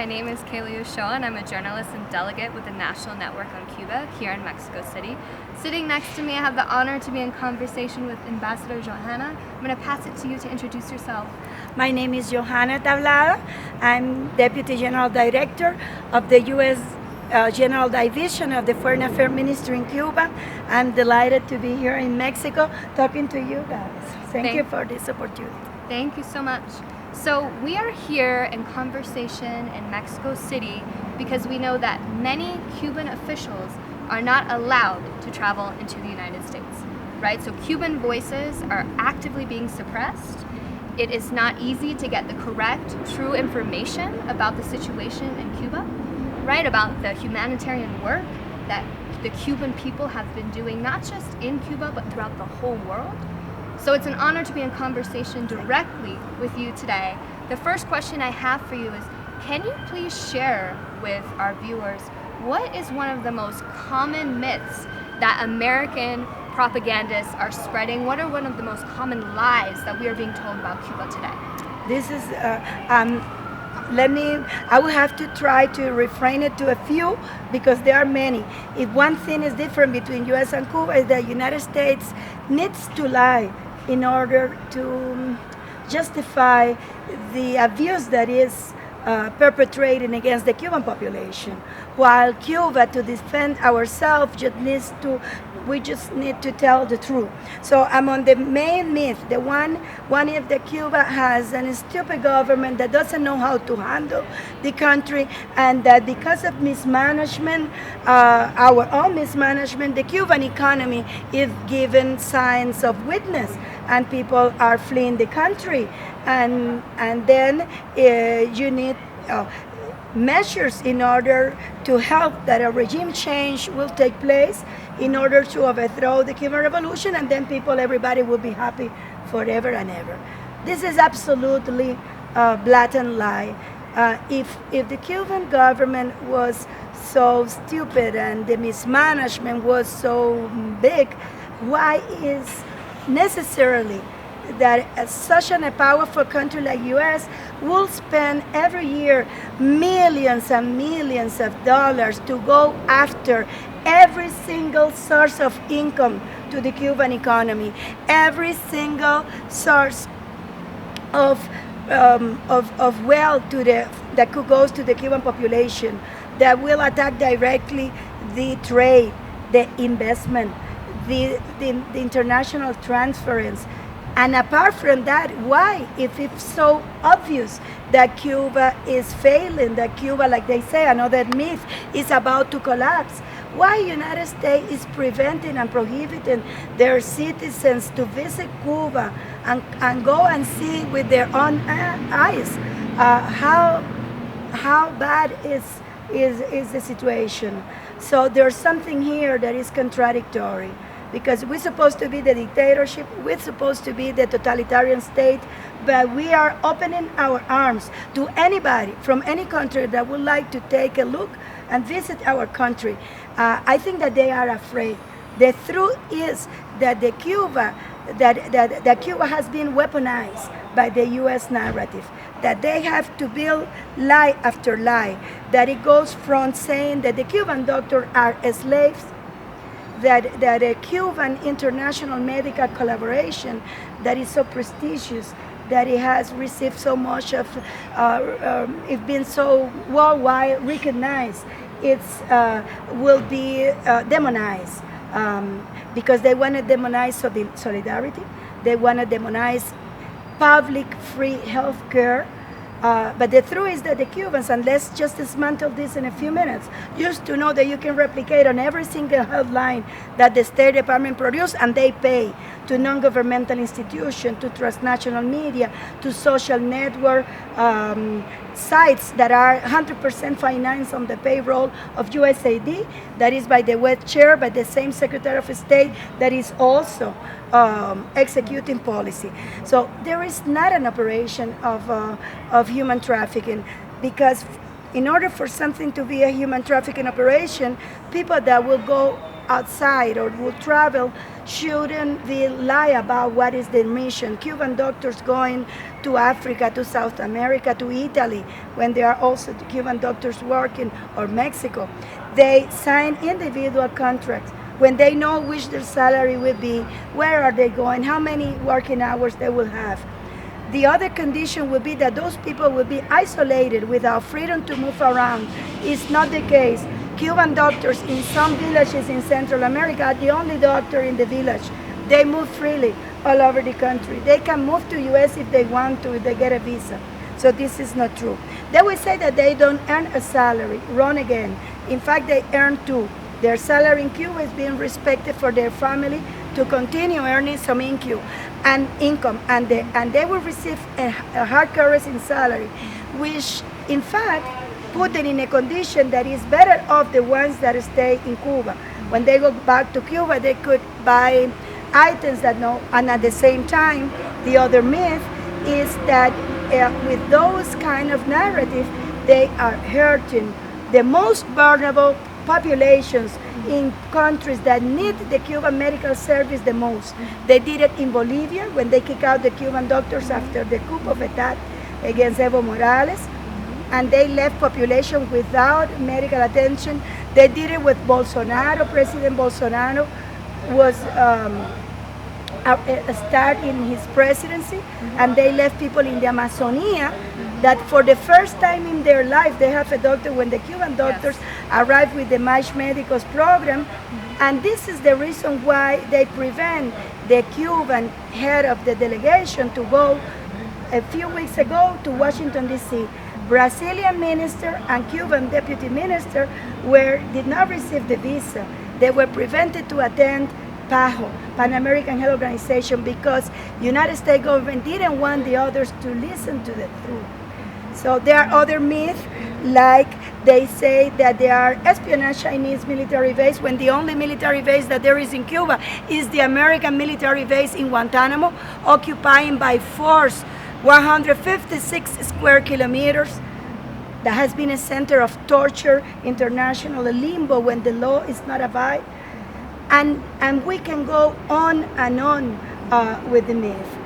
My name is Uchôa, and I'm a journalist and delegate with the National Network on Cuba here in Mexico City. Sitting next to me, I have the honor to be in conversation with Ambassador Johana. I'm going to pass it to you to introduce yourself. My name is Johana Tablada. I'm Deputy General Director of the U.S. General Division of the Foreign Affairs Ministry in Cuba. I'm delighted to be here in Mexico talking to you guys. Thank you for this opportunity. Thank you so much. So we are here in conversation in Mexico City because we know that many Cuban officials are not allowed to travel into the United States, right? So Cuban voices are actively being suppressed. It is not easy to get the correct, true information about the situation in Cuba, right? About the humanitarian work that the Cuban people have been doing, not just in Cuba, but throughout the whole world. So it's an honor to be in conversation directly with you today. The first question I have for you is, can you please share with our viewers what is one of the most common myths that American propagandists are spreading? What are one of the most common lies that we are being told about Cuba today? This is, I will have to try to refrain it to a few because there are many. If one thing is different between US and Cuba is that the United States needs to lie in order to justify the abuse that is perpetrated against the Cuban population. While Cuba, to defend ourselves, we just need to tell the truth. So I'm on the main myth, the one if that Cuba has a stupid government that doesn't know how to handle the country, and that because of mismanagement, our own mismanagement, the Cuban economy is given signs of weakness, and people are fleeing the country, and then you need measures in order to help that a regime change will take place in order to overthrow the Cuban Revolution, and then everybody will be happy forever and ever. This is absolutely a blatant lie. If the Cuban government was so stupid and the mismanagement was so big, why is necessarily that such a powerful country like U.S. will spend every year millions and millions of dollars to go after every single source of income to the Cuban economy, every single source of wealth that goes to the Cuban population, that will attack directly the trade, the investment, the international transference. And apart from that, why, if it's so obvious that Cuba is failing, that Cuba, like they say, another myth, is about to collapse, why United States is preventing and prohibiting their citizens to visit Cuba and go and see with their own eyes how bad is the situation? So there's something here that is contradictory. Because we're supposed to be the dictatorship, we're supposed to be the totalitarian state, but we are opening our arms to anybody from any country that would like to take a look and visit our country. I think that they are afraid. The truth is that Cuba has been weaponized by the U.S. narrative, that they have to build lie after lie, that it goes from saying that the Cuban doctors are slaves, that a Cuban international medical collaboration that is so prestigious, that it has received so much of, it's been so worldwide recognized, will be demonized because they want to demonize solidarity, they want to demonize public free health care. But the truth is that the Cubans, and let's just dismantle this in a few minutes, used to know that you can replicate on every single headline that the State Department produces, and they pay to non-governmental institutions, to transnational media, to social network sites that are 100% financed on the payroll of USAID, that is by the WED chair, by the same Secretary of State that is also executing policy. So there is not an operation of human trafficking, because in order for something to be a human trafficking operation, people that will go outside or will travel shouldn't be lie about what is the mission. Cuban doctors going to Africa, to South America, to Italy, when there are also Cuban doctors working, or Mexico, they sign individual contracts. When they know which their salary will be, where are they going, how many working hours they will have. The other condition would be that those people will be isolated without freedom to move around. It's not the case. Cuban doctors in some villages in Central America are the only doctor in the village. They move freely all over the country. They can move to US if they want to, if they get a visa. So this is not true. They will say that they don't earn a salary. Wrong again. In fact, they earn two. Their salary in Cuba is being respected for their family to continue earning some income, and they will receive a hard currency salary, which in fact put them in a condition that is better off the ones that stay in Cuba. When they go back to Cuba, they could buy items that no, and at the same time, the other myth is that with those kind of narratives, they are hurting the most vulnerable populations in countries that need the Cuban medical service the most. They did it in Bolivia when they kicked out the Cuban doctors after the coup of attack against Evo Morales, and they left population without medical attention. They did it with Bolsonaro. President Bolsonaro was start in his presidency, and they left people in the Amazonia that for the first time in their life they have a doctor when the Cuban doctors arrived with the Mais Médicos program. And this is the reason why they prevent the Cuban head of the delegation to go a few weeks ago to Washington, D.C. Brazilian minister and Cuban deputy minister did not receive the visa. They were prevented to attend PAHO, Pan American Health Organization, because United States government didn't want the others to listen to the truth. So there are other myths, like they say that there are espionage Chinese military base, when the only military base that there is in Cuba is the American military base in Guantanamo, occupying by force 156 square kilometers. That has been a center of torture, international limbo when the law is not abided. And we can go on and on with the myth.